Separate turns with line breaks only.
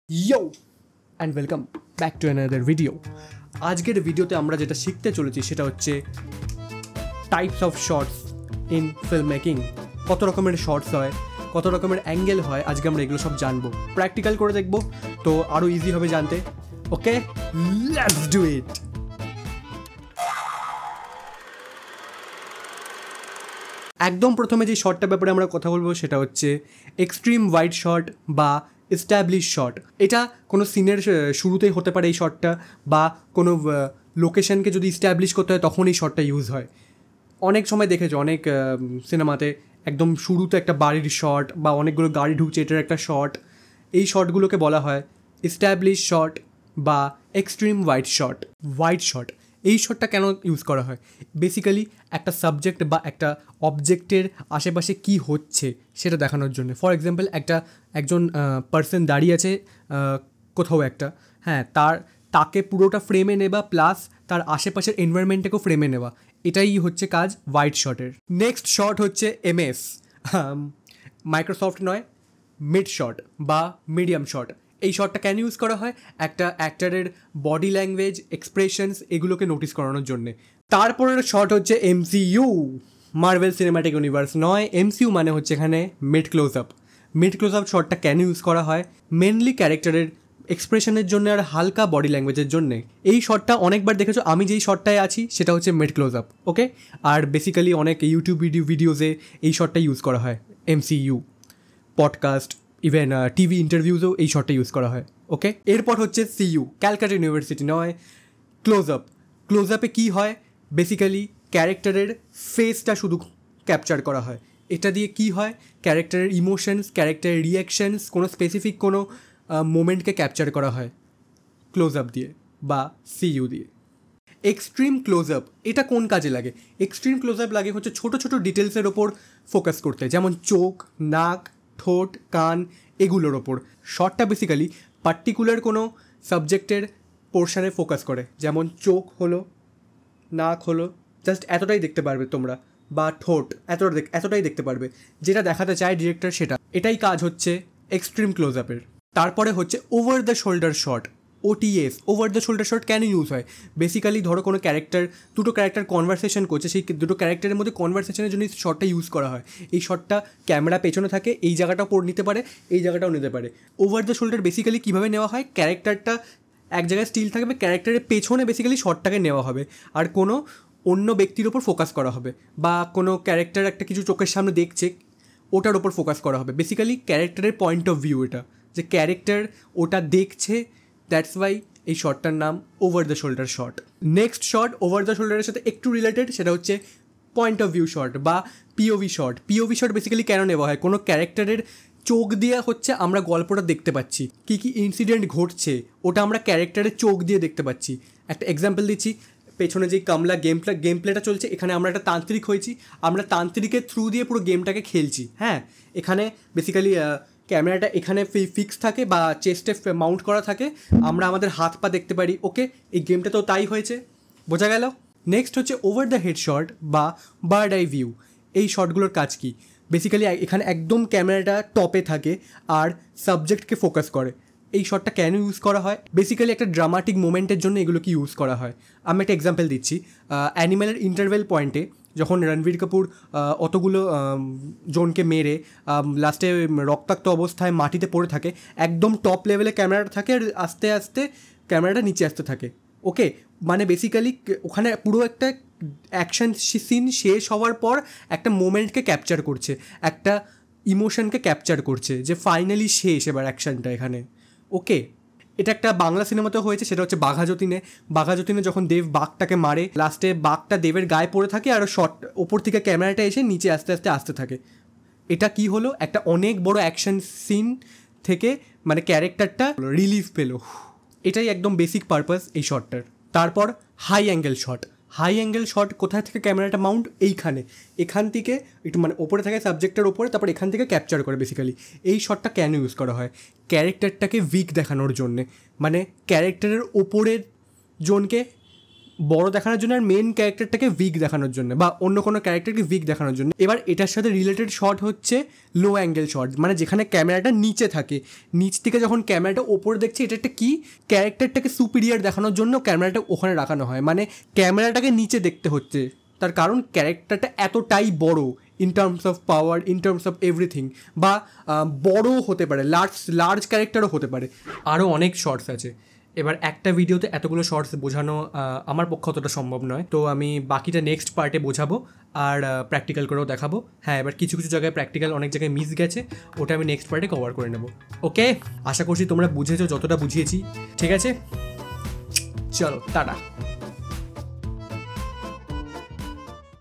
Yo and welcome back to another video. আজকের ভিডিওতে আমরা যেটা শিখতে চলেছি সেটা হচ্ছে types of swords in film making. কত রকমের শর্টস হয়, কত রকমের অ্যাঙ্গেল হয়, আজকে আমরা এগুলো সব জানবো, প্র্যাকটিক্যাল করে দেখবো, তো আরও ইজি হবে জানতে। ওকে, লেটস ডু ইট। একদম প্রথমে যে শর্টটার ব্যাপারে আমরা কথা বলবো সেটা হচ্ছে এক্সট্রিম ওয়াইড শট বা এস্টাবলিশ শট। এটা কোনো সিনের শুরুতেই হতে পারে এই শটটা, বা কোনো লোকেশনকে যদি ইস্টাবলিশ করতে হয় তখন এই শটটা ইউজ হয়। অনেক সময় দেখেছো অনেক সিনেমাতে একদম শুরুতে একটা বাড়ির শট বা অনেকগুলো গাড়ি ঢুকছে, এটার একটা শট। এই শটগুলোকে বলা হয় এস্টাবলিশ শট বা extreme wide shot. Wide shot, এই শটটা কেন ইউজ করা হয়? বেসিক্যালি একটা সাবজেক্ট বা একটা অবজেক্টের আশেপাশে কি হচ্ছে সেটা দেখানোর জন্য। ফর এক্সাম্পল একজন পার্সন দাঁড়িয়ে আছে কোথাও একটা, হ্যাঁ, তাকে পুরোটা ফ্রেমে নেওয়া প্লাস তার আশেপাশের এনভায়রনমেন্টটাকেও ফ্রেমে নেওয়া, এটাই হচ্ছে কাজ ওয়াইড শটের। নেক্সট শট হচ্ছে এমএস, মাইক্রোসফট নয়, মিড শট বা মিডিয়াম শট। এই শটটা কেন ইউজ করা হয়? একটা অ্যাক্টারের বডি ল্যাঙ্গুয়েজ, এক্সপ্রেশনস, এগুলোকে নোটিস করানোর জন্যে। তারপরের শট হচ্ছে এমসিইউ, মার্ভেল সিনেম্যাটিক ইউনিভার্স নয়। এমসিইউ মানে হচ্ছে এখানে mid close up. Mid close up শটটা কেন ইউজ করা হয়? মেনলি ক্যারেক্টারের এক্সপ্রেশনের জন্য আর হালকা বডি ল্যাঙ্গুয়েজের জন্যে। এই শটটা অনেকবার দেখেছো, আমি যেই শটটায় আছি সেটা হচ্ছে মিড ক্লোজ আপ। ওকে, আর বেসিক্যালি অনেক ইউটিউব ভিডিওজে এই শটটা ইউজ করা হয়। এমসিইউ, পডকাস্ট, ইভেন টিভি ইন্টারভিউজেও এই শটটা ইউজ করা হয়। ওকে, এরপর হচ্ছে সিইউ, ক্যালকাটা ইউনিভার্সিটি নয়, ক্লোজ আপ। ক্লোজ আপে কী হয়? বেসিক্যালি ক্যারেক্টারের ফেসটা শুধু ক্যাপচার করা হয়। এটা দিয়ে কি হয়? ক্যারেক্টারের ইমোশনস, ক্যারেক্টারের রিয়াকশানস, কোনো স্পেসিফিক কোনো মোমেন্টকে ক্যাপচার করা হয় ক্লোজ আপ দিয়ে বা সিইউ দিয়ে। এক্সট্রিম ক্লোজ আপ, এটা কোন কাজে লাগে? এক্সট্রিম ক্লোজ আপ লাগে হচ্ছে ছোটো ছোটো ডিটেলসের ওপর ফোকাস করতে, যেমন চোখ, নাক, ঠোঁট, কান, এগুলোর ওপর। শর্টটা বেসিক্যালি পার্টিকুলার কোনো সাবজেক্টের পোর্শানে ফোকাস করে, যেমন চোখ হলো, নাক হলো, জাস্ট এতটাই দেখতে পারবে তোমরা, বা ঠোঁট এতটাই দেখতে পারবে, যেটা দেখাতে চায় ডিরেক্টর সেটা। এটাই কাজ হচ্ছে এক্সট্রিম ক্লোজ আপের। তারপরে হচ্ছে over the shoulder shot, OTS. Over the shoulder shot কেন ইউজ হয়? বেসিক্যালি ধরো কোনো দুটো ক্যারেক্টার কনভারসেশন করছে, সেই দুটো ক্যারেক্টারের মধ্যে কনভারসেশনের জন্য এই শটটা ইউজ করা হয়। এই শটটা ক্যামেরা পেছনে থাকে, এই জায়গাটাও নিতে পারে, এই জায়গাটাও নিতে পারে। ওভার দ্য শোল্ডার বেসিক্যালি কীভাবে নেওয়া হয়? ক্যারেক্টারটা এক জায়গায় স্টিল থাকবে, ক্যারেক্টারের পেছনে বেসিক্যালি শটটাকে নেওয়া হবে, আর কোনো অন্য ব্যক্তির ওপর ফোকাস করা হবে, বা কোনো ক্যারেক্টার একটা কিছু চোখের সামনে দেখছে, ওটার ওপর ফোকাস করা হবে। বেসিক্যালি ক্যারেক্টারের পয়েন্ট অফ ভিউ এটা, যে ক্যারেক্টার ওটা দেখছে, দ্যাটস ওয়াই এই শটটার নাম over the shoulder shot. Next shot over the শোল্ডারের সাথে একটু রিলেটেড, সেটা হচ্ছে পয়েন্ট অফ ভিউ শট বা POV shot. POV shot basically কেন নেওয়া হয়? কোনো ক্যারেক্টারের চোখ দিয়ে হচ্ছে আমরা গল্পটা দেখতে পাচ্ছি, কী কী ইনসিডেন্ট ঘটছে ওটা আমরা ক্যারেক্টারের চোখ দিয়ে দেখতে পাচ্ছি। একটা এক্সাম্পল দিচ্ছি, পেছনে যেই কামলা গেম প্লেটা চলছে, এখানে আমরা একটা তান্ত্রিক হয়েছি, আমরা তান্ত্রিকের থ্রু দিয়ে পুরো গেমটাকে খেলছি। হ্যাঁ, এখানে বেসিক্যালি ক্যামেরাটা এখানে ফিক্স থাকে বা চেস্টে মাউন্ট করা থাকে, আমরা আমাদের হাত পা দেখতে পারি। ওকে, এই গেমটাতেও তাই হয়েছে, বোঝা গেল? নেক্সট হচ্ছে ওভার দ্য হেড শট বা বার্ড আই ভিউ। এই শটগুলোর কাজ কী? বেসিক্যালি এখানে একদম ক্যামেরাটা টপে থাকে আর সাবজেক্টকে ফোকাস করে। এই শটটা কেন ইউজ করা হয়? বেসিক্যালি একটা ড্রামাটিক মোমেন্টের জন্য এগুলোকে ইউজ করা হয়। আমি একটা এক্সাম্পল দিচ্ছি, অ্যানিম্যালের ইন্টারভেল পয়েন্টে যখন রণবীর কাপুর অতগুলো জনকে মেরে লাস্টে রক্তাক্ত অবস্থায় মাটিতে পড়ে থাকে, একদম টপ লেভেলে ক্যামেরাটা থাকে আর আস্তে আস্তে ক্যামেরাটা নিচে আসতে থাকে। ওকে, মানে বেসিক্যালি ওখানে পুরো একটা অ্যাকশন সিন শেষ হওয়ার পর একটা মোমেন্টকে ক্যাপচার করছে, একটা ইমোশনকে ক্যাপচার করছে, যে ফাইনালি শেষ এবার অ্যাকশনটা এখানে। ওকে, এটা একটা বাংলা সিনেমাতেও হয়েছে, সেটা হচ্ছে বাঘাযতীনে যখন দেব বাঘটাকে মারে, লাস্টে বাঘটা দেবের গায়ে পড়ে থাকে আর শট ওপর থেকে ক্যামেরাটা এসে নিচে আস্তে আস্তে আসতে থাকে। এটা কি হলো? একটা অনেক বড় অ্যাকশন সিন থেকে মানে ক্যারেক্টারটা রিলিফ পেলো। এটাই একদম বেসিক পারপাস এই শটটার। তারপর high angle shot. High angle shot কোথায় থেকে ক্যামেরাটা মাউন্ট? এখান থেকে একটু মানে ওপরে থাকে সাবজেক্টের ওপরে, তারপর এখান থেকে ক্যাপচার করে। বেসিক্যালি এই শটটা কেন ইউজ করা হয়? ক্যারেক্টারটাকে উইক দেখানোর জন্যে, মানে ক্যারেক্টারের ওপরের জোনকে বড় দেখানোর জন্য আর মেন ক্যারেক্টারটাকে উইক দেখানোর জন্য বা অন্য কোনো ক্যারেক্টারকে উইক দেখানোর জন্য। এবার এটার সাথে রিলেটেড শট হচ্ছে লো অ্যাঙ্গেল শট, মানে যেখানে ক্যামেরাটা নিচে থাকে, নিচ থেকে যখন ক্যামেরাটা ওপরে দেখছে, এটা একটা কি ক্যারেক্টারটাকে সুপিরিয়ার দেখানোর জন্য ক্যামেরাটা ওখানে রাখানো হয়, মানে ক্যামেরাটাকে নিচে দেখতে হচ্ছে, তার কারণ ক্যারেক্টারটা এতটাই বড় in terms of power, in terms of everything, বা বড়ও হতে পারে, লার্জ ক্যারেক্টারও হতে পারে, আরও অনেক শর্টস আছে। এবার একটা ভিডিওতে এতগুলো শর্টস বোঝানো আমার পক্ষে অতটা সম্ভব নয়, তো আমি বাকিটা নেক্সট পার্টে বোঝাবো আর প্র্যাকটিক্যাল করেও দেখাবো। হ্যাঁ, এবার কিছু কিছু জায়গায় প্র্যাকটিক্যাল অনেক জায়গায় মিস গেছে, ওটা আমি নেক্সট পার্টে কভার করে নেবো। ওকে, আশা করছি তোমরা বুঝেছো যতটা বুঝিয়েছি। ঠিক আছে, চলো টাটা।